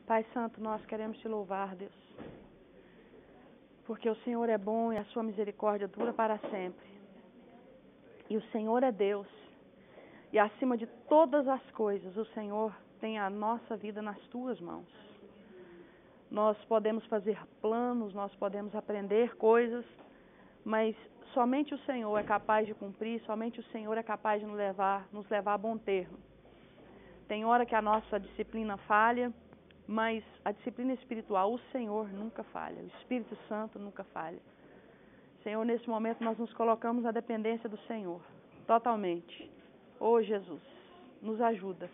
Pai Santo, nós queremos te louvar, Deus, porque o Senhor é bom e a sua misericórdia dura para sempre. E o Senhor é Deus, e acima de todas as coisas, o Senhor tem a nossa vida nas tuas mãos. Nós podemos fazer planos, nós podemos aprender coisas, mas somente o Senhor é capaz de cumprir, somente o Senhor é capaz de nos levar a bom termo. Tem hora que a nossa disciplina falha, mas a disciplina espiritual, o Senhor nunca falha, o Espírito Santo nunca falha. Senhor, nesse momento nós nos colocamos na dependência do Senhor, totalmente. Ô Jesus, nos ajuda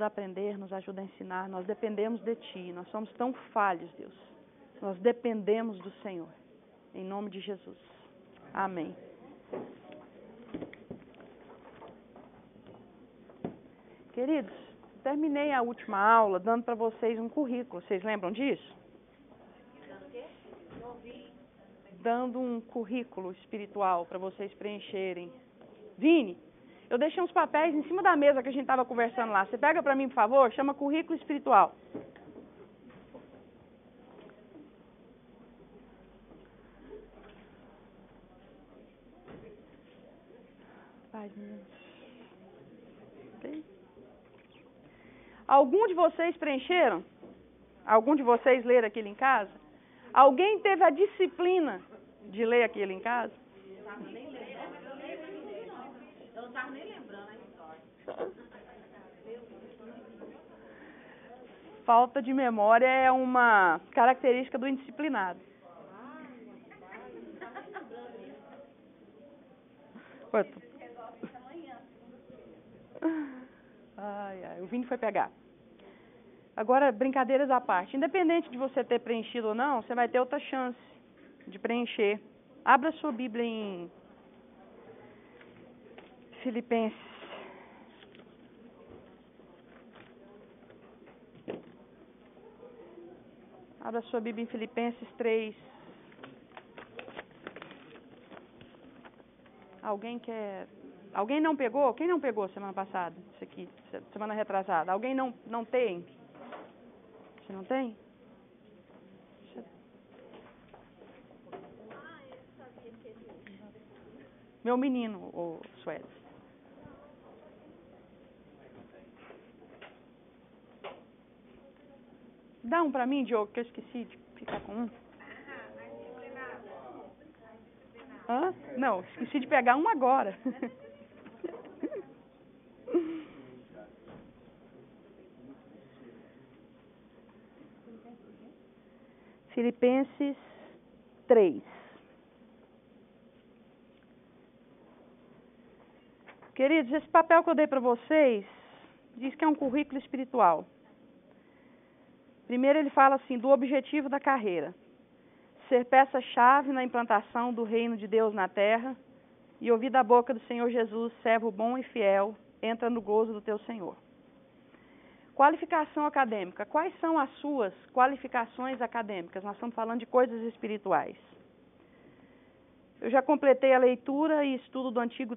a aprender, nos ajuda a ensinar, nós dependemos de Ti, nós somos tão falhos, Deus, nós dependemos do Senhor, em nome de Jesus, amém. Queridos, terminei a última aula dando para vocês um currículo, vocês lembram disso? Dando um currículo espiritual para vocês preencherem. Vini, eu deixei uns papéis em cima da mesa que a gente estava conversando lá. Você pega para mim, por favor? Chama currículo espiritual. Algum de vocês preencheram? Algum de vocês leram aquilo em casa? Alguém teve a disciplina de ler aquilo em casa? Eu não estava nem lembrando a história. Falta de memória é uma característica do indisciplinado. O Vini foi pegar. Agora, brincadeiras à parte. Independente de você ter preenchido ou não, você vai ter outra chance de preencher. Abra sua Bíblia em Filipenses. Abra sua Bíblia em Filipenses 3. Alguém não pegou? Quem não pegou semana passada? Isso aqui, semana retrasada. Alguém não tem? Você não tem? Meu menino, o Sueli. Dá um pra mim, Diogo, que eu esqueci de ficar com um. Hã? Não, esqueci de pegar um agora. Filipenses 3. Queridos, esse papel que eu dei para vocês diz que é um currículo espiritual. Primeiro ele fala assim, do objetivo da carreira. Ser peça-chave na implantação do reino de Deus na terra e ouvir da boca do Senhor Jesus, servo bom e fiel, entra no gozo do teu Senhor. Qualificação acadêmica. Quais são as suas qualificações acadêmicas? Nós estamos falando de coisas espirituais. Eu já completei a leitura e estudo do Antigo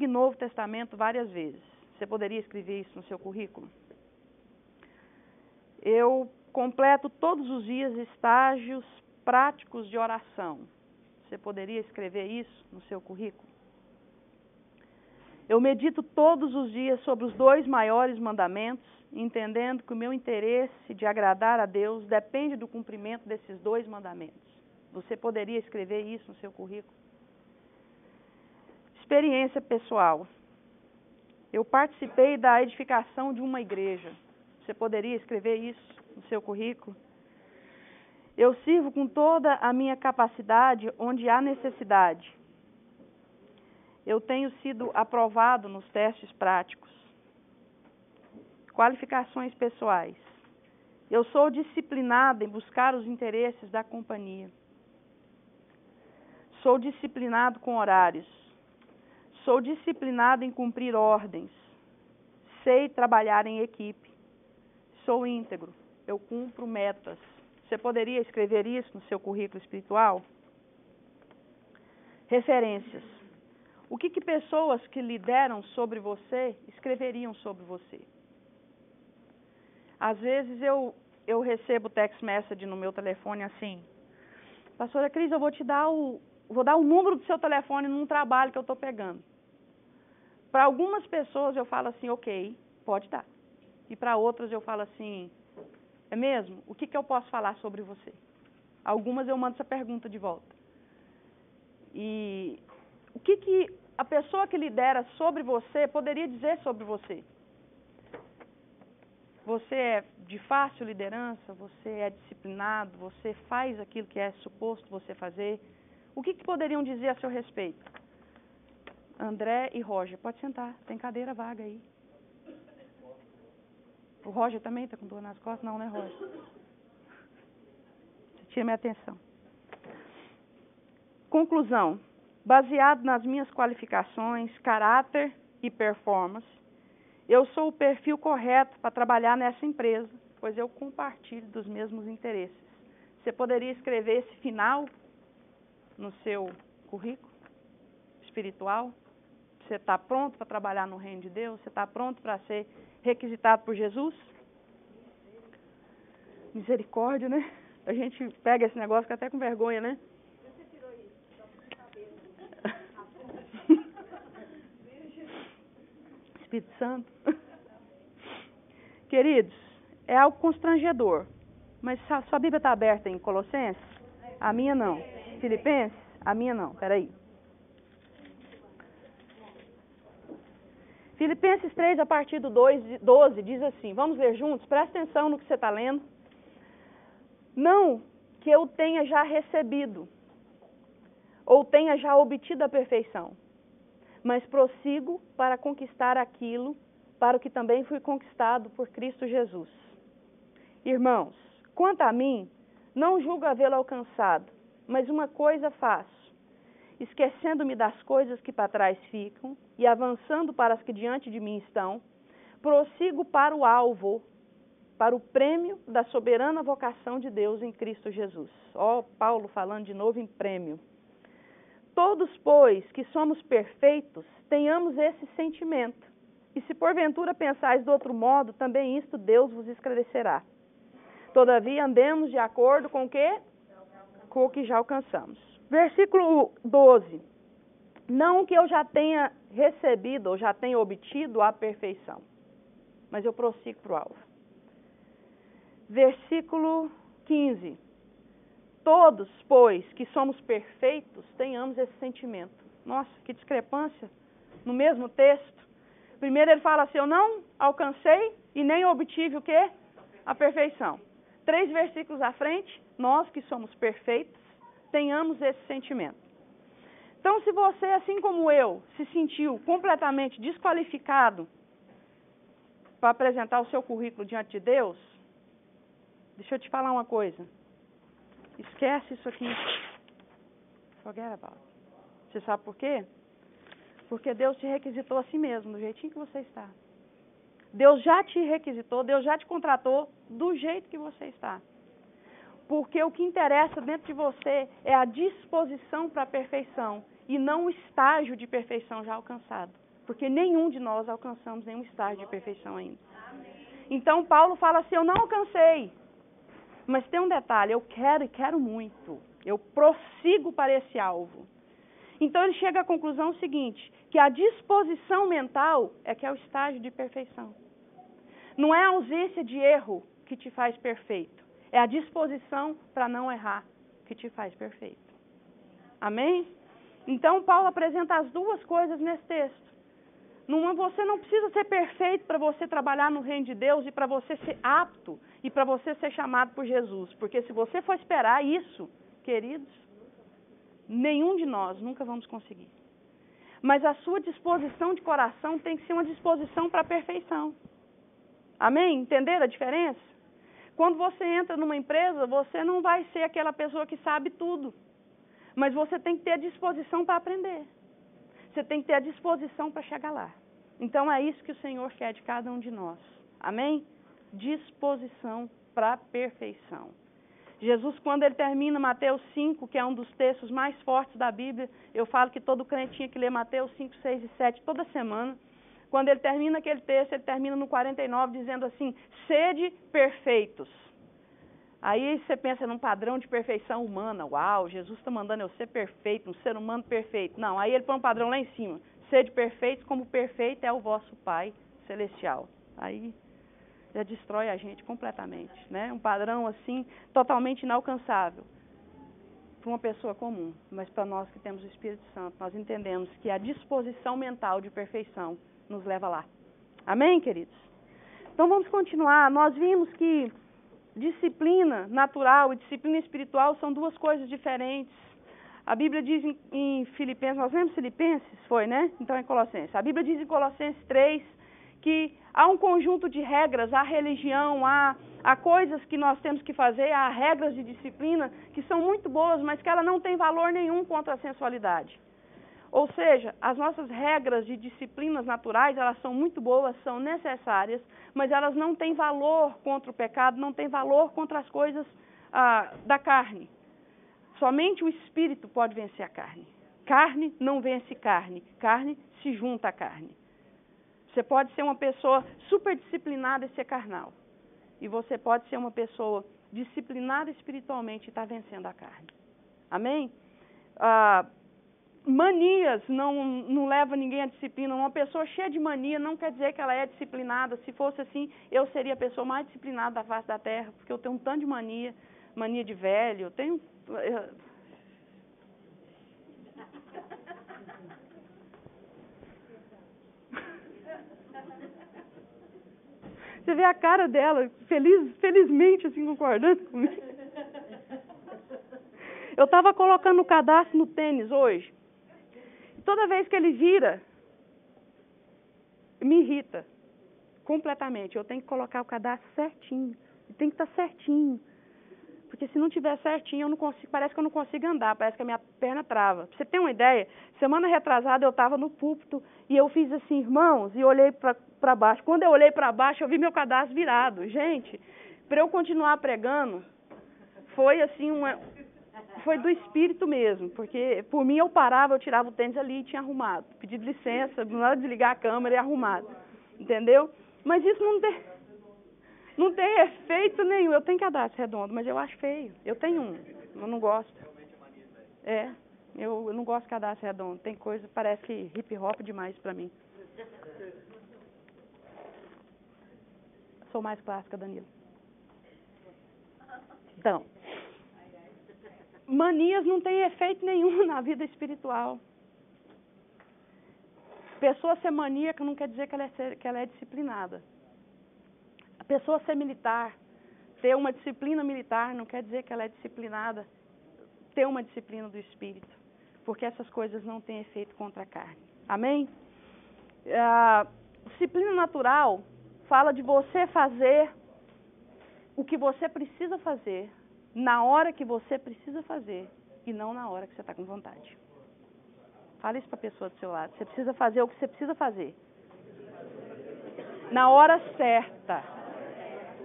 e Novo Testamento várias vezes. Você poderia escrever isso no seu currículo? Eu completo todos os dias estágios práticos de oração. Você poderia escrever isso no seu currículo? Eu medito todos os dias sobre os 2 maiores mandamentos, entendendo que o meu interesse de agradar a Deus depende do cumprimento desses 2 mandamentos. Você poderia escrever isso no seu currículo? Experiência pessoal. Eu participei da edificação de uma igreja. Você poderia escrever isso no seu currículo? Eu sirvo com toda a minha capacidade onde há necessidade. Eu tenho sido aprovado nos testes práticos. Qualificações pessoais. Eu sou disciplinada em buscar os interesses da companhia. Sou disciplinado com horários. Sou disciplinado em cumprir ordens. Sei trabalhar em equipe. Sou íntegro. Eu cumpro metas. Você poderia escrever isso no seu currículo espiritual? Referências. O que pessoas que lideram sobre você escreveriam sobre você? Às vezes eu recebo text message no meu telefone assim: Pastora Cris, eu vou dar o número do seu telefone num trabalho que eu estou pegando. Para algumas pessoas eu falo assim, ok, pode dar. E para outras eu falo assim, é mesmo? O que eu posso falar sobre você? Algumas eu mando essa pergunta de volta. E o que a pessoa que lidera sobre você poderia dizer sobre você? Você é de fácil liderança? Você é disciplinado? Você faz aquilo que é suposto você fazer? O que poderiam dizer a seu respeito? André e Roger, pode sentar, tem cadeira vaga aí. O Roger também está com dor nas costas? Não, né, Roger? Você tira minha atenção. Conclusão. Baseado nas minhas qualificações, caráter e performance, eu sou o perfil correto para trabalhar nessa empresa, pois eu compartilho dos mesmos interesses. Você poderia escrever esse final no seu currículo espiritual? Você está pronto para trabalhar no reino de Deus? Você está pronto para ser requisitado por Jesus? Misericórdia, né? A gente pega esse negócio fica até com vergonha, né? Você tirou isso? Só pra saber. Espírito Santo. Queridos, é algo constrangedor. Mas sua Bíblia está aberta em Colossenses? A minha não. Filipenses? A minha não. Peraí. Filipenses 3, a partir do 12, diz assim, vamos ler juntos? Presta atenção no que você está lendo. Não que eu tenha já recebido, ou tenha já obtido a perfeição, mas prossigo para conquistar aquilo para o que também fui conquistado por Cristo Jesus. Irmãos, quanto a mim, não julgo havê-lo alcançado, mas uma coisa faço, esquecendo-me das coisas que para trás ficam e avançando para as que diante de mim estão, prossigo para o alvo, para o prêmio da soberana vocação de Deus em Cristo Jesus. Ó, Paulo falando de novo em prêmio. Todos, pois, que somos perfeitos, tenhamos esse sentimento. E se porventura pensais do outro modo, também isto Deus vos esclarecerá. Todavia, andemos de acordo com o quê? Com o que já alcançamos. Versículo 12. Não que eu já tenha recebido ou já tenha obtido a perfeição, mas eu prossigo para o alvo. Versículo 15. Todos, pois, que somos perfeitos, tenhamos esse sentimento. Nossa, que discrepância. No mesmo texto. Primeiro ele fala assim, eu não alcancei e nem obtive o quê? A perfeição. 3 versículos à frente, nós que somos perfeitos, tenhamos esse sentimento. Então, se você, assim como eu, se sentiu completamente desqualificado para apresentar o seu currículo diante de Deus, deixa eu te falar uma coisa. Esquece isso aqui. Forget about it. Você sabe por quê? Porque Deus te requisitou a si mesmo, do jeitinho que você está. Deus já te requisitou, Deus já te contratou do jeito que você está. Porque o que interessa dentro de você é a disposição para a perfeição e não o estágio de perfeição já alcançado. Porque nenhum de nós alcançamos nenhum estágio de perfeição ainda. Então Paulo fala assim, eu não alcancei. Mas tem um detalhe, eu quero e quero muito. Eu prossigo para esse alvo. Então ele chega à conclusão seguinte, que a disposição mental é que é o estágio de perfeição. Não é a ausência de erro que te faz perfeito. É a disposição para não errar que te faz perfeito. Amém? Então Paulo apresenta as duas coisas nesse texto. Você não precisa ser perfeito para você trabalhar no reino de Deus e para você ser apto e para você ser chamado por Jesus. Porque se você for esperar isso, queridos, nenhum de nós nunca vamos conseguir. Mas a sua disposição de coração tem que ser uma disposição para a perfeição. Amém? Entenderam a diferença? Quando você entra numa empresa, você não vai ser aquela pessoa que sabe tudo. Mas você tem que ter a disposição para aprender. Você tem que ter a disposição para chegar lá. Então é isso que o Senhor quer de cada um de nós. Amém? Disposição para a perfeição. Jesus, quando ele termina Mateus 5, que é um dos textos mais fortes da Bíblia, eu falo que todo crente tinha que ler Mateus 5, 6 e 7 toda semana, quando ele termina aquele texto, ele termina no 49 dizendo assim, sede perfeitos. Aí você pensa num padrão de perfeição humana, uau, Jesus está mandando eu ser perfeito, um ser humano perfeito. Não, aí ele põe um padrão lá em cima, sede perfeitos como perfeito é o vosso Pai Celestial. Aí já destrói a gente completamente, né? Um padrão assim, totalmente inalcançável para uma pessoa comum, mas para nós que temos o Espírito Santo, nós entendemos que a disposição mental de perfeição nos leva lá. Amém, queridos? Então vamos continuar. Nós vimos que disciplina natural e disciplina espiritual são duas coisas diferentes. A Bíblia diz em Filipenses, nós lemos Filipenses? Foi, né? Então é Colossenses. A Bíblia diz em Colossenses 3 que há um conjunto de regras, há religião, há coisas que nós temos que fazer, há regras de disciplina que são muito boas, mas que ela não tem valor nenhum contra a sensualidade. Ou seja, as nossas regras de disciplinas naturais, elas são muito boas, são necessárias, mas elas não têm valor contra o pecado, não têm valor contra as coisas da carne. Somente o Espírito pode vencer a carne. Carne não vence carne, carne se junta à carne. Você pode ser uma pessoa super disciplinada e ser carnal. E você pode ser uma pessoa disciplinada espiritualmente e estar vencendo a carne. Amém? Manias não levam ninguém à disciplina. Uma pessoa cheia de mania não quer dizer que ela é disciplinada. Se fosse assim, eu seria a pessoa mais disciplinada da face da terra, porque eu tenho um tanto de mania de velho, eu tenho... Você vê a cara dela, felizmente, assim, concordando comigo. Eu estava colocando o cadastro no tênis hoje. Toda vez que ele vira, me irrita completamente. Eu tenho que colocar o cadastro certinho. Tem que estar certinho. Porque se não tiver certinho, eu não consigo, parece que eu não consigo andar, parece que a minha perna trava. Pra você ter uma ideia, semana retrasada eu estava no púlpito e eu fiz assim, irmãos, e olhei para baixo. Quando eu olhei para baixo, eu vi meu cadastro virado. Gente, para eu continuar pregando, foi assim, foi do Espírito mesmo, porque por mim eu parava, eu tirava o tênis ali e tinha arrumado. Pedido licença, na hora de desligar a câmera e arrumado. Entendeu? Mas isso não tem efeito nenhum. Eu tenho cadastro redondo, mas eu acho feio. Eu tenho um, eu não gosto. Eu não gosto de cadastro redondo. Tem coisa, parece que hip hop demais pra mim. Sou mais clássica, Danilo. Então, manias não têm efeito nenhum na vida espiritual. Pessoa ser maníaca não quer dizer que ela é disciplinada. A pessoa ser militar, ter uma disciplina militar, não quer dizer que ela é disciplinada, ter uma disciplina do Espírito, porque essas coisas não têm efeito contra a carne. Amém? A disciplina natural fala de você fazer o que você precisa fazer, na hora que você precisa fazer, e não na hora que você está com vontade. Fala isso para a pessoa do seu lado. Você precisa fazer o que você precisa fazer. Na hora certa.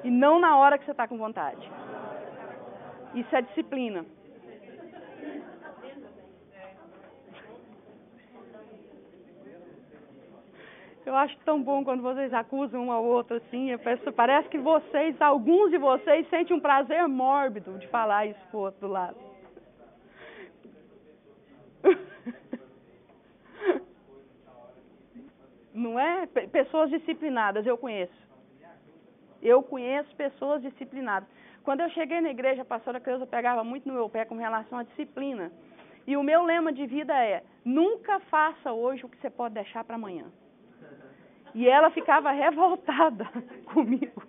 E não na hora que você está com vontade. Isso é disciplina. Eu acho tão bom quando vocês acusam um ao outro assim. Parece que alguns de vocês, sentem um prazer mórbido de falar isso pro outro lado. Não é? Pessoas disciplinadas, eu conheço. Eu conheço pessoas disciplinadas. Quando eu cheguei na igreja, a pastora Cleusa pegava muito no meu pé com relação à disciplina. E o meu lema de vida é, nunca faça hoje o que você pode deixar para amanhã. E ela ficava revoltada comigo.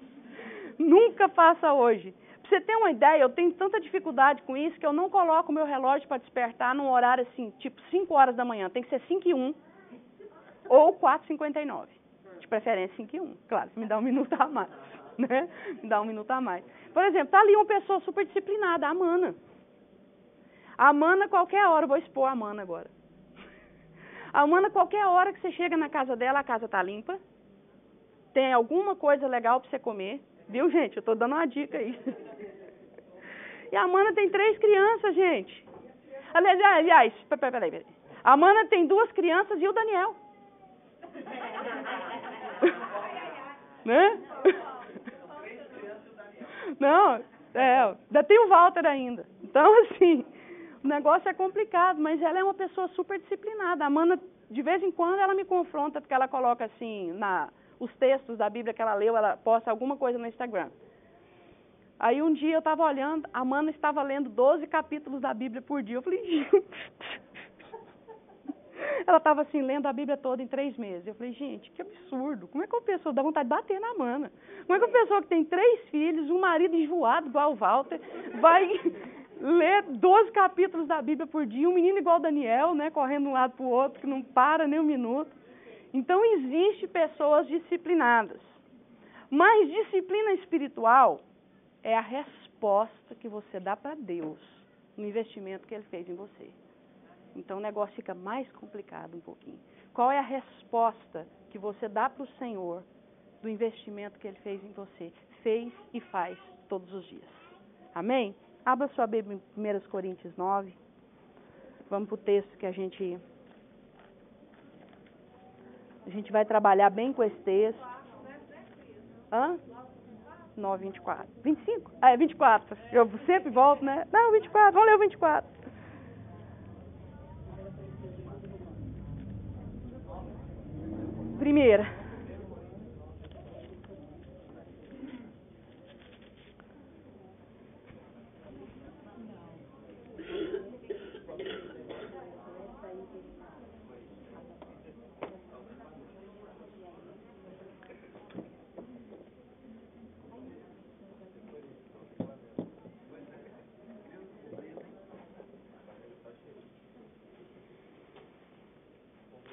Nunca faça hoje. Pra você ter uma ideia, eu tenho tanta dificuldade com isso que eu não coloco o meu relógio para despertar num horário assim, tipo 5 horas da manhã. Tem que ser 5:01 ou 4:59. De preferência 5:01. Claro, me dá um minuto a mais. Né? Me dá um minuto a mais. Por exemplo, tá ali uma pessoa super disciplinada, a Amana. A Amana, qualquer hora, eu vou expor a Amana agora. A Amana, qualquer hora que você chega na casa dela, a casa tá limpa. Tem alguma coisa legal para você comer. Viu, gente? Eu tô dando uma dica aí. E a Amana tem 3 crianças, gente. Aliás, peraí. A Amana tem 2 crianças e o Daniel. Né? Não, ainda tem o Walter ainda. Então, assim, o negócio é complicado, mas ela é uma pessoa super disciplinada. A Amanda, de vez em quando, ela me confronta, porque ela coloca, assim, os textos da Bíblia que ela leu, ela posta alguma coisa no Instagram. Aí um dia eu estava olhando, a Amanda estava lendo 12 capítulos da Bíblia por dia. Eu falei, ela estava assim, lendo a Bíblia toda em 3 meses. Eu falei, gente, que absurdo. Como é que uma pessoa dá vontade de bater na Amanda? Como é que uma pessoa que tem 3 filhos, um marido enjoado igual o Walter, vai ler 12 capítulos da Bíblia por dia? Um menino igual o Daniel, né, correndo de um lado para o outro, que não para nem um minuto. Então, existe pessoas disciplinadas. Mas disciplina espiritual é a resposta que você dá para Deus no investimento que Ele fez em você. Então o negócio fica mais complicado um pouquinho. Qual é a resposta que você dá para o Senhor do investimento que Ele fez em você? Fez e faz todos os dias. Amém? Abra sua Bíblia em 1 Coríntios 9. Vamos para o texto que a gente vai trabalhar bem com esse texto. 9, 24. 25? Ah, é 24. Eu sempre volto, né? Não, 24. Vamos ler o 24. Primeira.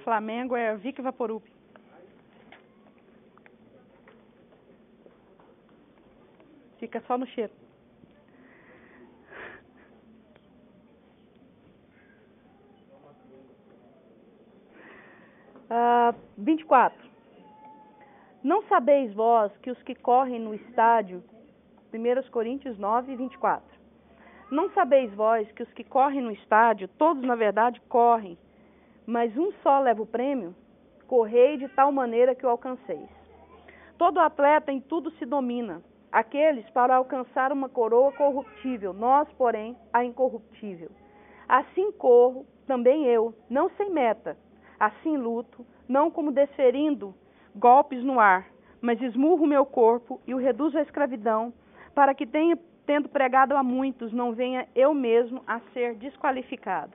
Flamengo é Vic Vaporub. Fica só no cheiro. Ah, 24. Não sabeis vós que os que correm no estádio, 1 Coríntios 9, 24. Não sabeis vós que os que correm no estádio, todos na verdade correm, mas um só leva o prêmio? Correi de tal maneira que o alcanceis. Todo atleta em tudo se domina. Aqueles para alcançar uma coroa corruptível, nós, porém, a incorruptível. Assim corro, também eu, não sem meta. Assim luto, não como desferindo golpes no ar, mas esmurro meu corpo e o reduzo à escravidão, para que tendo pregado a muitos, não venha eu mesmo a ser desqualificado.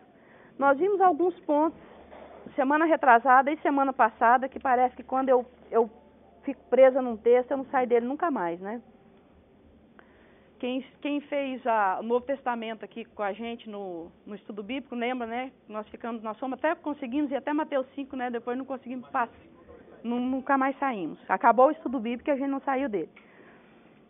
Nós vimos alguns pontos, semana retrasada e semana passada, que parece que quando eu fico presa num texto, eu não saio dele nunca mais, né? Quem fez o Novo Testamento aqui com a gente no estudo bíblico, lembra, né? Nós fomos até conseguimos ir até Mateus 5, né? Depois não conseguimos passar, nunca mais saímos. Acabou o estudo bíblico e a gente não saiu dele.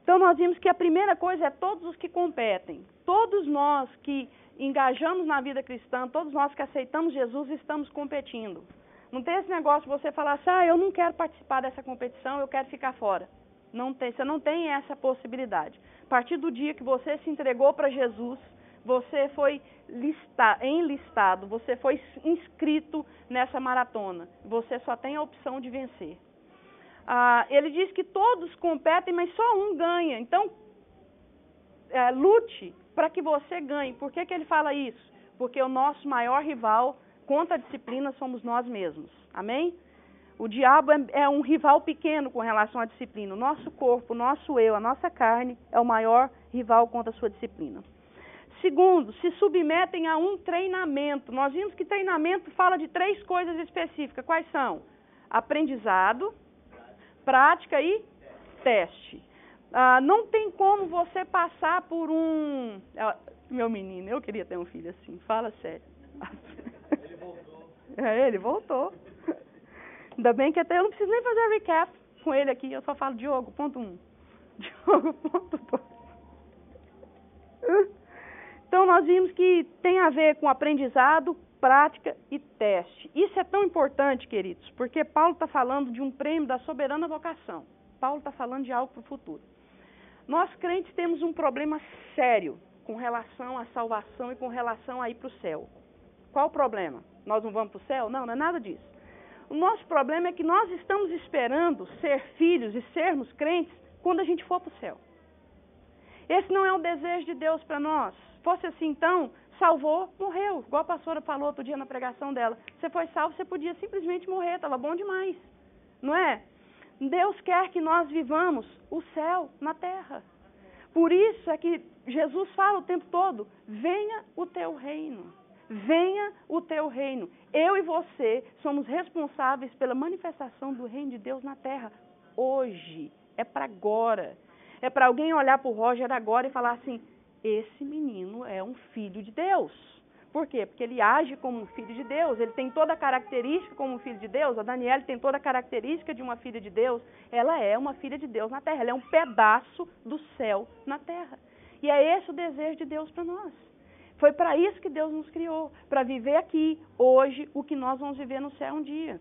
Então nós vimos que a primeira coisa é todos os que competem. Todos nós que engajamos na vida cristã, todos nós que aceitamos Jesus, estamos competindo. Não tem esse negócio de você falar assim, eu não quero participar dessa competição, eu quero ficar fora. Não tem, você não tem essa possibilidade. A partir do dia que você se entregou para Jesus, você foi enlistado, você foi inscrito nessa maratona. Você só tem a opção de vencer. Ele diz que todos competem, mas só um ganha. Então, lute para que você ganhe. Por que ele fala isso? Porque o nosso maior rival contra a disciplina somos nós mesmos. Amém? O diabo é um rival pequeno com relação à disciplina. O nosso corpo, o nosso eu, a nossa carne é o maior rival contra a sua disciplina. Segundo, se submetem a um treinamento. Nós vimos que treinamento fala de 3 coisas específicas. Quais são? Aprendizado, prática e teste. Não tem como você passar por um... Meu menino, eu queria ter um filho assim. Fala sério. Ele voltou. Ele voltou. Ainda bem que até eu não preciso nem fazer recap com ele aqui. Eu só falo Diogo, ponto 1. Diogo, ponto 2. Então, nós vimos que tem a ver com aprendizado, prática e teste. Isso é tão importante, queridos, porque Paulo está falando de um prêmio da soberana vocação. Paulo está falando de algo para o futuro. Nós, crentes, temos um problema sério com relação à salvação e com relação a ir para o céu. Qual o problema? Nós não vamos para o céu? Não, não é nada disso. O nosso problema é que nós estamos esperando ser filhos e sermos crentes quando a gente for para o céu. Esse não é o desejo de Deus para nós. Se fosse assim, então, salvou, morreu. Igual a pastora falou outro dia na pregação dela. Você foi salvo, você podia simplesmente morrer, estava bom demais. Não é? Deus quer que nós vivamos o céu na terra. Por isso é que Jesus fala o tempo todo, venha o teu reino. Venha o teu reino. Eu e você somos responsáveis pela manifestação do reino de Deus na terra. Hoje. É para agora. É para alguém olhar para o Roger agora e falar assim, esse menino é um filho de Deus. Por quê? Porque ele age como um filho de Deus. Ele tem toda a característica como um filho de Deus. A Daniela tem toda a característica de uma filha de Deus. Ela é uma filha de Deus na terra. Ela é um pedaço do céu na terra. E é esse o desejo de Deus para nós. Foi para isso que Deus nos criou, para viver aqui, hoje, o que nós vamos viver no céu um dia.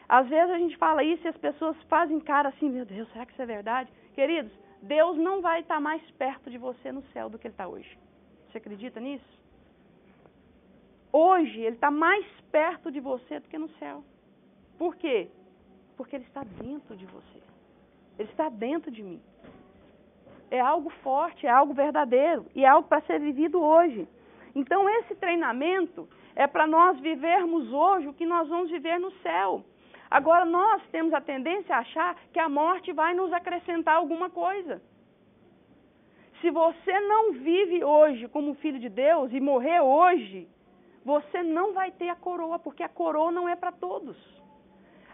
Às vezes a gente fala isso e as pessoas fazem cara assim, meu Deus, será que isso é verdade? Queridos, Deus não vai estar mais perto de você no céu do que Ele está hoje. Você acredita nisso? Hoje, Ele está mais perto de você do que no céu. Por quê? Porque Ele está dentro de você. Ele está dentro de mim. É algo forte, é algo verdadeiro e é algo para ser vivido hoje. Então, esse treinamento é para nós vivermos hoje o que nós vamos viver no céu. Agora, nós temos a tendência a achar que a morte vai nos acrescentar alguma coisa. Se você não vive hoje como filho de Deus e morrer hoje, você não vai ter a coroa, porque a coroa não é para todos.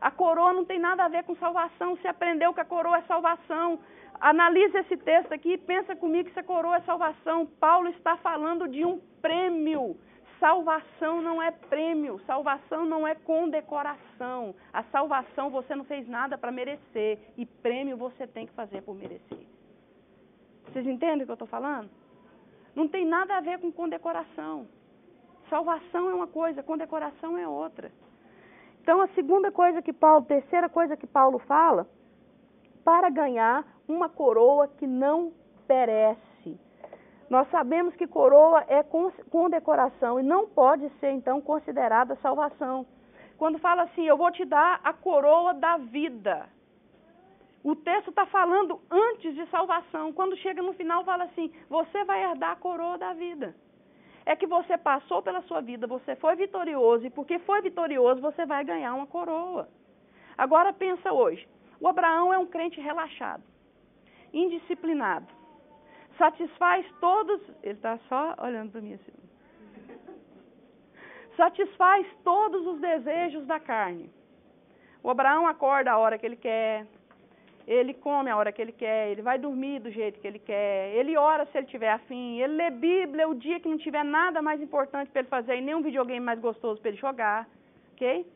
A coroa não tem nada a ver com salvação. Você aprendeu que a coroa é salvação. Analisa esse texto aqui e pensa comigo que essa coroa é salvação. Paulo está falando de um prêmio. Salvação não é prêmio, salvação não é condecoração. A salvação você não fez nada para merecer e prêmio você tem que fazer por merecer. Vocês entendem o que eu estou falando? Não tem nada a ver com condecoração. Salvação é uma coisa, condecoração é outra. Então a terceira coisa que Paulo fala, para ganhar uma coroa que não perece. Nós sabemos que coroa é condecoração e não pode ser, então, considerada salvação. Quando fala assim, eu vou te dar a coroa da vida. O texto está falando antes de salvação. Quando chega no final, fala assim, você vai herdar a coroa da vida. É que você passou pela sua vida, você foi vitorioso, e porque foi vitorioso, você vai ganhar uma coroa. Agora pensa hoje, o Abraão é um crente relaxado, indisciplinado. Satisfaz todos... Ele está só olhando para mim assim. Satisfaz todos os desejos da carne. O Abraão acorda a hora que ele quer. Ele come a hora que ele quer. Ele vai dormir do jeito que ele quer. Ele ora se ele tiver afim. Ele lê Bíblia o dia que não tiver nada mais importante para ele fazer e nem um videogame mais gostoso para ele jogar. Ok?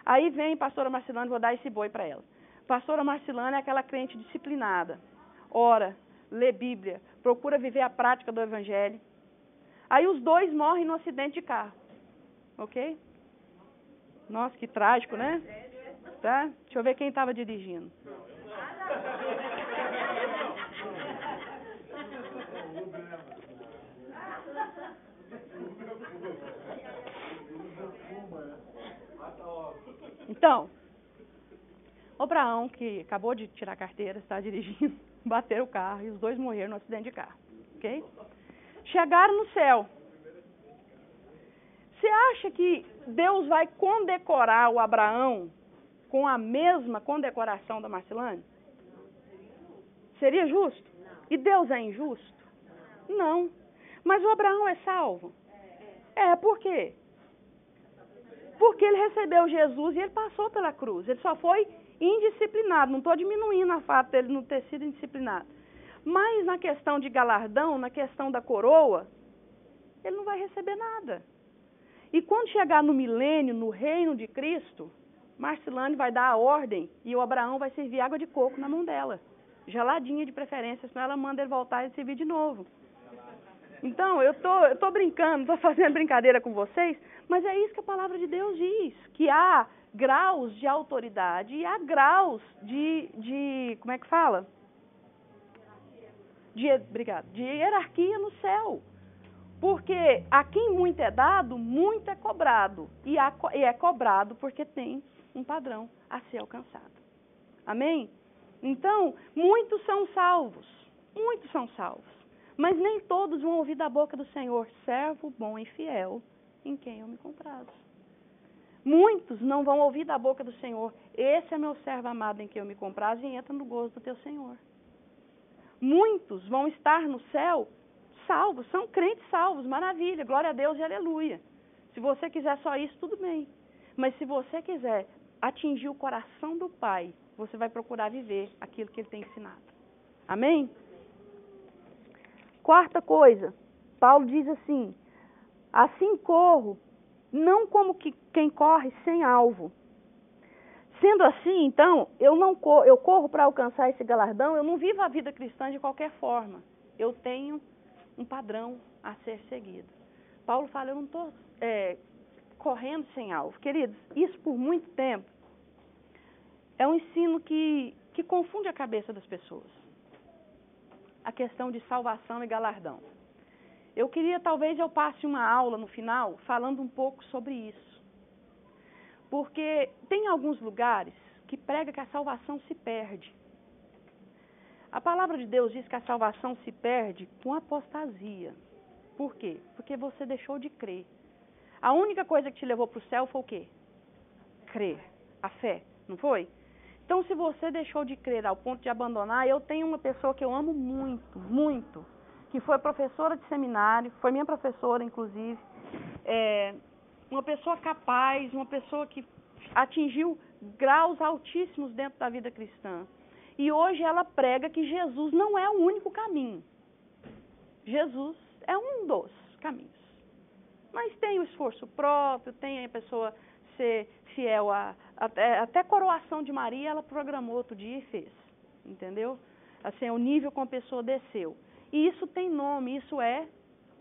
Aí vem pastora Marcilane, vou dar esse boi para ela. Pastora Marcilane é aquela crente disciplinada. Ora, lê Bíblia, procura viver a prática do Evangelho. Aí os dois morrem no acidente de carro. Ok? Nossa, que trágico, né? Tá? Deixa eu ver quem estava dirigindo. Então, o Abraão, que acabou de tirar a carteira, está dirigindo, bateram o carro e os dois morreram no acidente de carro. Ok? Chegaram no céu. Você acha que Deus vai condecorar o Abraão com a mesma condecoração da Marcilane? Seria justo? E Deus é injusto? Não. Mas o Abraão é salvo? Por quê? Porque ele recebeu Jesus e ele passou pela cruz. Ele só foi indisciplinado. Não estou diminuindo a fato dele não ter sido indisciplinado. Mas na questão de galardão, na questão da coroa, ele não vai receber nada. E quando chegar no milênio, no reino de Cristo, Marcilane vai dar a ordem e o Abraão vai servir água de coco na mão dela. Geladinha de preferência, senão ela manda ele voltar e servir de novo. Então, eu tô brincando, estou fazendo brincadeira com vocês, mas é isso que a palavra de Deus diz, que há graus de autoridade e há graus de como é que fala? De hierarquia no céu. Porque a quem muito é dado, muito é cobrado. E é cobrado porque tem um padrão a ser alcançado. Amém? Então, muitos são salvos, mas nem todos vão ouvir da boca do Senhor, servo bom e fiel, em quem eu me comprazo. Muitos não vão ouvir da boca do Senhor, esse é meu servo amado em quem eu me comprazo, e entra no gozo do teu Senhor. Muitos vão estar no céu salvos, são crentes salvos, maravilha, glória a Deus e aleluia. Se você quiser só isso, tudo bem. Mas se você quiser atingir o coração do Pai, você vai procurar viver aquilo que Ele tem ensinado. Amém? Quarta coisa, Paulo diz assim, assim corro, não como quem corre sem alvo. Sendo assim, então, eu corro para alcançar esse galardão, eu não vivo a vida cristã de qualquer forma. Eu tenho um padrão a ser seguido. Paulo fala, eu não estou correndo sem alvo. Queridos, isso por muito tempo é um ensino que confunde a cabeça das pessoas. A questão de salvação e galardão. Eu queria, talvez, eu passe uma aula no final falando um pouco sobre isso. Porque tem alguns lugares que prega que a salvação se perde. A palavra de Deus diz que a salvação se perde com apostasia. Por quê? Porque você deixou de crer. A única coisa que te levou para o céu foi o quê? Crer. A fé, não foi? Então, se você deixou de crer ao ponto de abandonar, eu tenho uma pessoa que eu amo muito, muito, que foi professora de seminário, foi minha professora, inclusive, uma pessoa capaz, uma pessoa que atingiu graus altíssimos dentro da vida cristã. E hoje ela prega que Jesus não é o único caminho. Jesus é um dos caminhos. Mas tem o esforço próprio, tem a pessoa ser fiel até coroação de Maria, ela programou outro dia e fez. Entendeu? Assim, é o nível como a pessoa desceu. E isso tem nome, isso é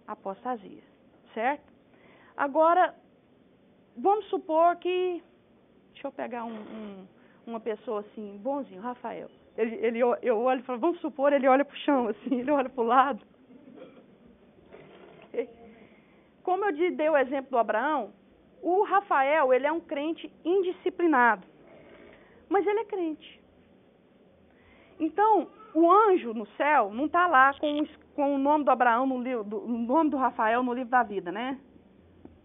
apostasia. Certo? Agora, vamos supor que... Deixa eu pegar uma pessoa assim, bonzinho, Rafael. Eu olho e falo, vamos supor, ele olha para o chão, assim, ele olha para o lado. Como eu dei o exemplo do Abraão, o Rafael, ele é um crente indisciplinado. Mas ele é crente. Então, o anjo no céu não está lá com o nome do Abraão, o nome do Rafael no livro da vida, né?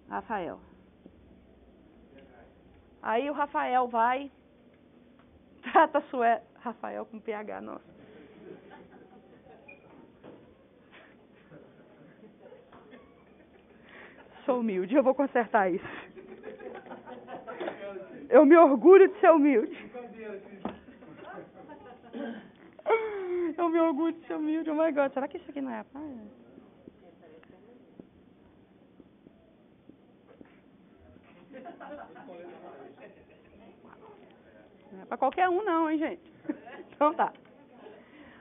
Rafael. Aí o Rafael vai, trata a Sueli, Rafael com PH, nossa. Sou humilde, eu vou consertar isso. Eu me orgulho de ser humilde. Eu me orgulho de ser humilde, oh my God, será que isso aqui não é a paz? Não é para qualquer um não, hein, gente? Então tá.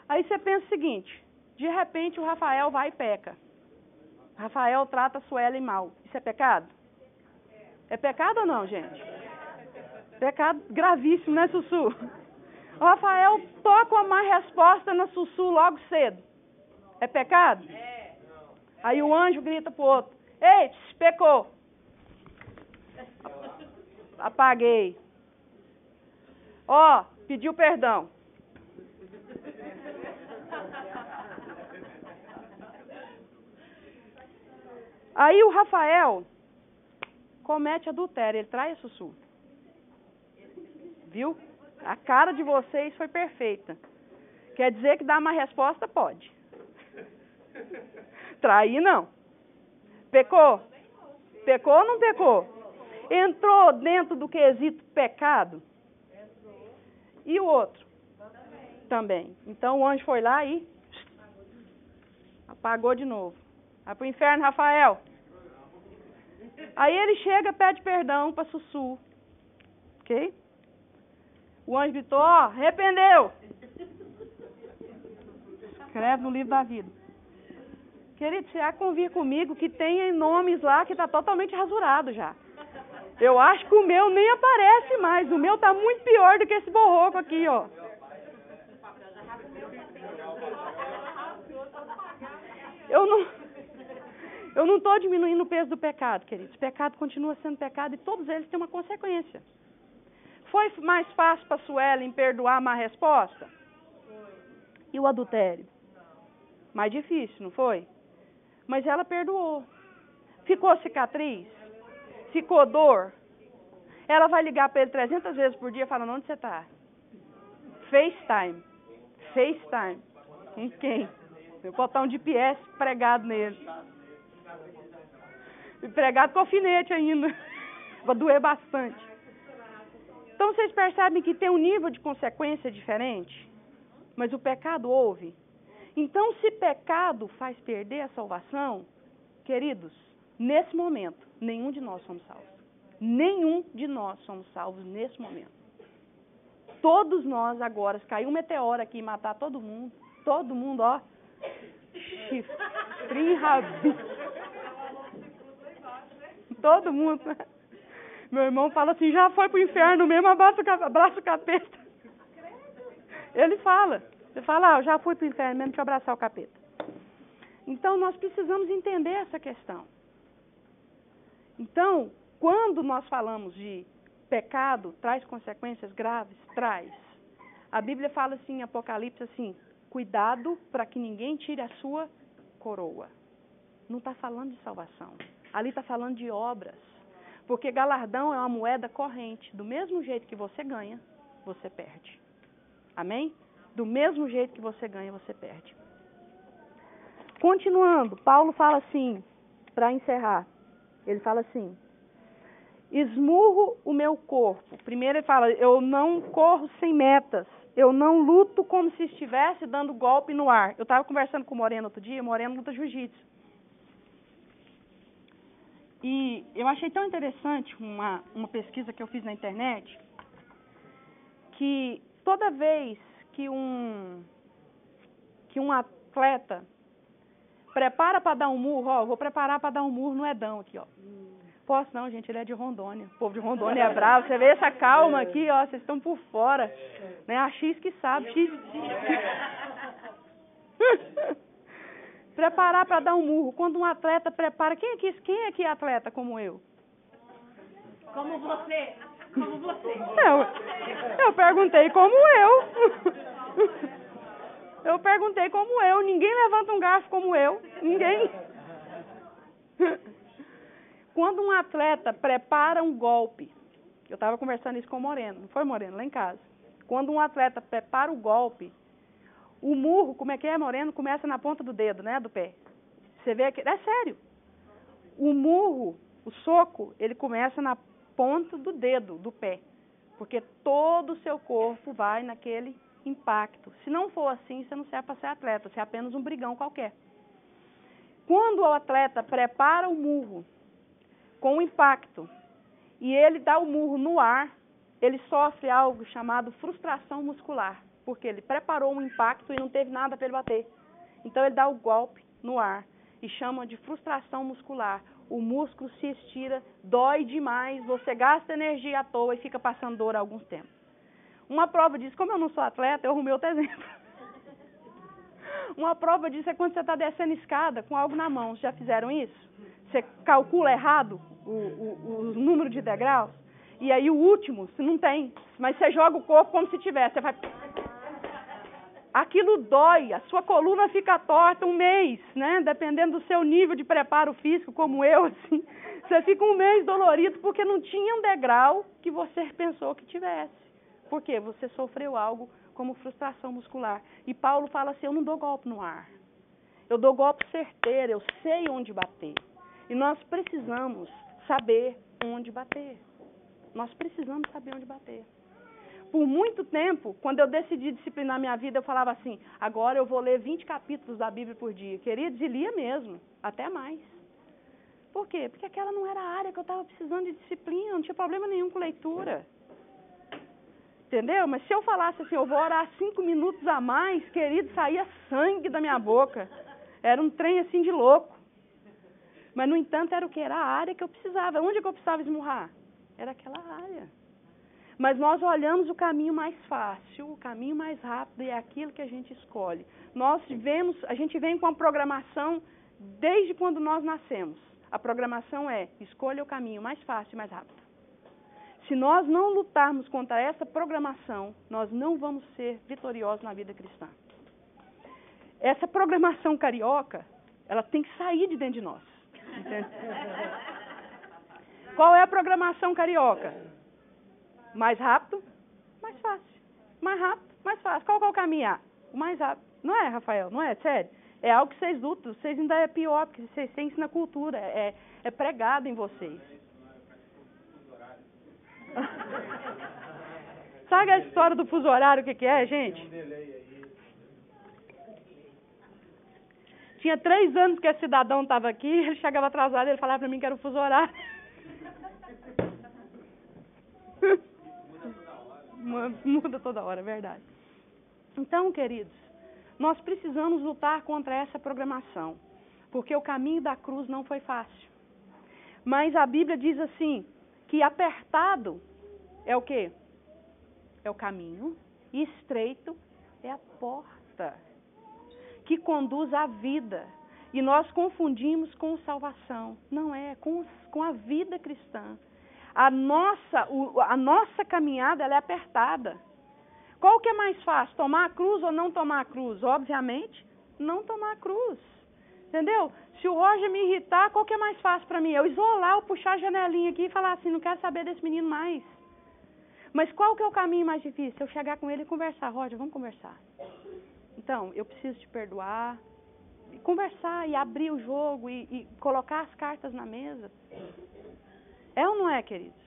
Aí você pensa o seguinte, de repente o Rafael vai e peca. Rafael trata a Sueli mal. Isso é pecado? É pecado ou não, gente? Pecado gravíssimo, né, Sussu? O Rafael toca uma má resposta na Sussu logo cedo. É pecado? Aí o anjo grita pro outro, ei, pecou. Apaguei. Ó, pediu perdão. Aí o Rafael comete adultério, ele trai a Sussu. Viu? A cara de vocês foi perfeita. Quer dizer que dar uma resposta? Pode. Trair, não. Pecou? Pecou ou não pecou? Entrou dentro do quesito pecado? E o outro? Também. Então o anjo foi lá e apagou de novo. Vai pro inferno, Rafael. Aí ele chega, pede perdão para Sussu. Ok? O anjo gritou, ó, arrependeu. Escreve no livro da vida. Querido, você há de convir comigo que tem nomes lá que está totalmente rasurado já. Eu acho que o meu nem aparece mais. O meu está muito pior do que esse borroco aqui, ó. Eu não estou diminuindo o peso do pecado, queridos. O pecado continua sendo pecado e todos eles têm uma consequência. Foi mais fácil para Suelen perdoar a má resposta? E o adultério? Mais difícil, não foi? Mas ela perdoou. Ficou cicatriz? Ficou dor? Ela vai ligar para ele 300 vezes por dia falando, onde você está? FaceTime. FaceTime. Com quem? Eu vou botar um GPS pregado nele. E pregado com alfinete ainda. Vai doer bastante. Então vocês percebem que tem um nível de consequência diferente? Mas o pecado houve. Então, se pecado faz perder a salvação, queridos, nesse momento, nenhum de nós somos salvos. Nenhum de nós somos salvos nesse momento. Todos nós agora, se cair um meteoro aqui e matar todo mundo, ó, chifrinho, rabinho. Todo mundo. Meu irmão fala assim, já foi pro inferno mesmo, abraça o capeta. Ele fala, eu já fui pro inferno mesmo, deixa eu abraçar o capeta. Então, nós precisamos entender essa questão. Então, quando nós falamos de pecado, traz consequências graves? Traz. A Bíblia fala assim, em Apocalipse, assim, cuidado para que ninguém tire a sua coroa. Não está falando de salvação. Ali está falando de obras. Porque galardão é uma moeda corrente. Do mesmo jeito que você ganha, você perde. Amém? Do mesmo jeito que você ganha, você perde. Continuando, Paulo fala assim, para encerrar. Ele fala assim, esmurro o meu corpo. Primeiro ele fala, eu não corro sem metas. Eu não luto como se estivesse dando golpe no ar. Eu estava conversando com o Moreno outro dia, o Moreno luta jiu-jitsu. E eu achei tão interessante uma pesquisa que eu fiz na internet, que toda vez que um atleta prepara para dar um murro, ó, vou preparar para dar um murro no Edão aqui, ó. Posso não, gente, ele é de Rondônia. O povo de Rondônia é bravo. Você vê essa calma aqui, ó, vocês estão por fora. Né? A X que sabe, X. Preparar para dar um murro. Quando um atleta prepara, quem aqui é atleta como eu? Como você. Como você. Eu perguntei como eu. Eu perguntei como eu. Ninguém levanta um garfo como eu. Ninguém. Quando um atleta prepara um golpe, eu estava conversando isso com o Moreno, não foi, Moreno? Lá em casa. Quando um atleta prepara o golpe, o murro, como é que é, Moreno? Começa na ponta do dedo, né, do pé. Você vê aqui, é sério. O murro, o soco, ele começa na ponta do dedo, do pé. Porque todo o seu corpo vai naquele impacto. Se não for assim, você não serve para ser atleta, você é apenas um brigão qualquer. Quando o atleta prepara o murro com o impacto e ele dá o murro no ar, ele sofre algo chamado frustração muscular. Porque ele preparou um impacto e não teve nada para ele bater. Então ele dá o golpe no ar e chama de frustração muscular. O músculo se estira, dói demais, você gasta energia à toa e fica passando dor há algum tempo. Uma prova disso, como eu não sou atleta, eu arrumei outro exemplo. Uma prova disso é quando você está descendo escada com algo na mão. Já fizeram isso? Você calcula errado o número de degraus e aí o último, se não tem, mas você joga o corpo como se tivesse, você vai... Aquilo dói, a sua coluna fica torta um mês, né? Dependendo do seu nível de preparo físico, como eu, assim. Você fica um mês dolorido porque não tinha um degrau que você pensou que tivesse. Por quê? Você sofreu algo como frustração muscular. E Paulo fala assim, eu não dou golpe no ar. Eu dou golpe certeiro, eu sei onde bater. E nós precisamos saber onde bater. Nós precisamos saber onde bater. Por muito tempo, quando eu decidi disciplinar minha vida, eu falava assim, agora eu vou ler 20 capítulos da Bíblia por dia. Queridos, e lia mesmo, até mais. Por quê? Porque aquela não era a área que eu estava precisando de disciplina, não tinha problema nenhum com leitura. Entendeu? Mas se eu falasse assim, eu vou orar 5 minutos a mais, querido, saía sangue da minha boca. Era um trem assim de louco. Mas, no entanto, era o quê? Era a área que eu precisava. Onde que eu precisava esmurrar? Era aquela área. Mas nós olhamos o caminho mais fácil, o caminho mais rápido, e é aquilo que a gente escolhe. A gente vem com a programação desde quando nós nascemos. A programação é, escolha o caminho mais fácil e mais rápido. Se nós não lutarmos contra essa programação, nós não vamos ser vitoriosos na vida cristã. Essa programação carioca, ela tem que sair de dentro de nós. Entende? Qual é a programação carioca? Mais rápido, mais fácil. Mais rápido, mais fácil. Qual que é o caminho? O mais rápido. Não é, Rafael? Não é? Sério? É algo que vocês lutam. Vocês ainda é pior, porque vocês têm isso na cultura. É pregado em vocês. Sabe a história do fuso horário, o que é, gente? Tinha 3 anos que esse cidadão estava aqui, ele chegava atrasado, ele falava para mim que era o fuso horário. Muda toda hora, é verdade. Então, queridos, nós precisamos lutar contra essa programação, porque o caminho da cruz não foi fácil. Mas a Bíblia diz assim, que apertado é o quê? É o caminho, e estreito é a porta que conduz à vida. E nós confundimos com salvação. Não é, com a vida cristã. A nossa caminhada ela é apertada. Qual que é mais fácil, tomar a cruz ou não tomar a cruz? Obviamente, não tomar a cruz. Entendeu? Se o Roger me irritar, qual que é mais fácil para mim? Eu isolar, eu puxar a janelinha aqui e falar assim, não quero saber desse menino mais. Mas qual que é o caminho mais difícil? Eu chegar com ele e conversar. Roger, vamos conversar. Então, eu preciso te perdoar. E conversar e abrir o jogo e colocar as cartas na mesa. É ou não é, queridos?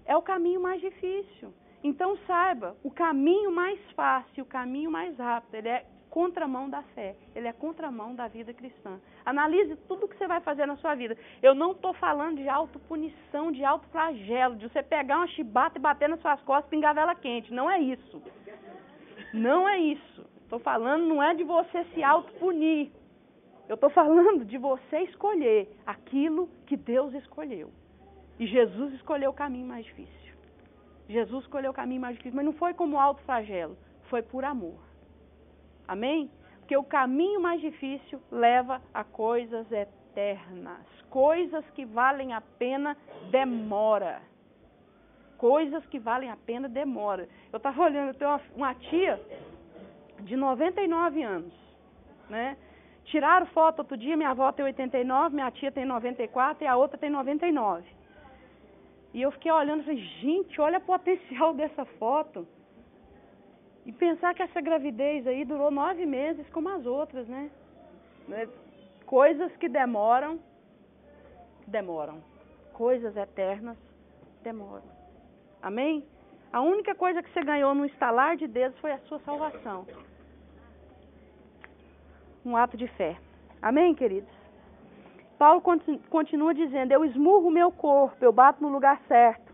É o caminho mais difícil. Então, saiba, o caminho mais fácil, o caminho mais rápido, ele é contramão da fé. Ele é contramão da vida cristã. Analise tudo que você vai fazer na sua vida. Eu não estou falando de autopunição, de autoflagelo, de você pegar uma chibata e bater nas suas costas e pingar vela quente. Não é isso. Não é isso. Estou falando, não é de você se autopunir. Eu estou falando de você escolher aquilo que Deus escolheu. E Jesus escolheu o caminho mais difícil. Jesus escolheu o caminho mais difícil, mas não foi como autoflagelo, foi por amor. Amém? Porque o caminho mais difícil leva a coisas eternas. Coisas que valem a pena demora. Coisas que valem a pena demora. Eu estava olhando, eu tenho uma tia de 99 anos, né? Tiraram foto outro dia, minha avó tem 89, minha tia tem 94 e a outra tem 99. E eu fiquei olhando e falei, gente, olha o potencial dessa foto. E pensar que essa gravidez aí durou 9 meses como as outras, né? Coisas que demoram. Coisas eternas demoram. Amém? A única coisa que você ganhou no estalar de dedos foi a sua salvação. Um ato de fé. Amém, queridos? Paulo continua dizendo, eu esmurro o meu corpo, eu bato no lugar certo.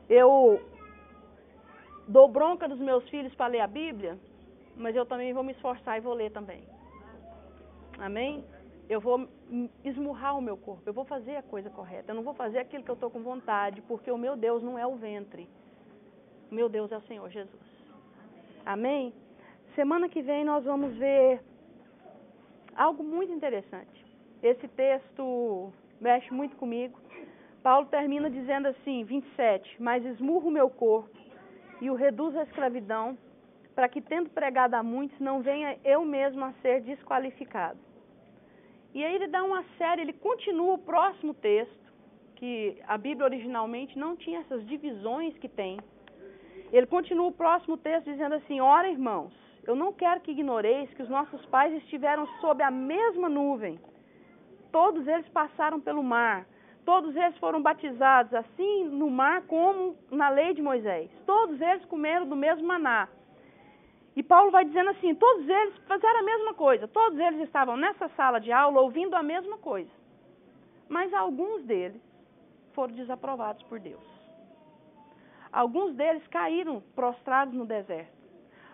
Eu dou bronca dos meus filhos para ler a Bíblia, mas eu também vou me esforçar e vou ler também. Amém? Eu vou esmurrar o meu corpo, eu vou fazer a coisa correta. Eu não vou fazer aquilo que eu estou com vontade, porque o meu Deus não é o ventre. O meu Deus é o Senhor Jesus. Amém? Semana que vem nós vamos ver algo muito interessante. Esse texto mexe muito comigo. Paulo termina dizendo assim, 27, mas esmurro o meu corpo e o reduzo à escravidão, para que, tendo pregado a muitos, não venha eu mesmo a ser desqualificado. E aí ele dá uma série, ele continua o próximo texto, que a Bíblia originalmente não tinha essas divisões que tem. Ele continua o próximo texto dizendo assim, ora, irmãos, eu não quero que ignoreis que os nossos pais estiveram sob a mesma nuvem. Todos eles passaram pelo mar. Todos eles foram batizados, assim no mar como na lei de Moisés. Todos eles comeram do mesmo maná. E Paulo vai dizendo assim, todos eles fizeram a mesma coisa. Todos eles estavam nessa sala de aula ouvindo a mesma coisa. Mas alguns deles foram desaprovados por Deus. Alguns deles caíram prostrados no deserto.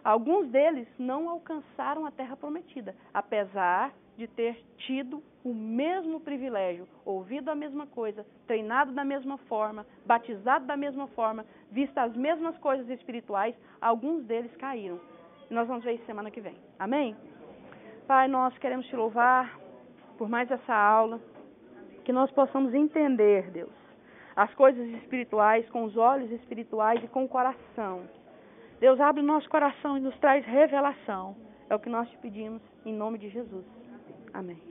Alguns deles não alcançaram a terra prometida, apesar de ter tido o mesmo privilégio, ouvido a mesma coisa, treinado da mesma forma, batizado da mesma forma, visto as mesmas coisas espirituais, alguns deles caíram. E nós vamos ver isso semana que vem. Amém? Pai, nós queremos te louvar por mais essa aula, que nós possamos entender, Deus, as coisas espirituais com os olhos espirituais e com o coração. Deus, abre o nosso coração e nos traz revelação. É o que nós te pedimos, em nome de Jesus. Amém.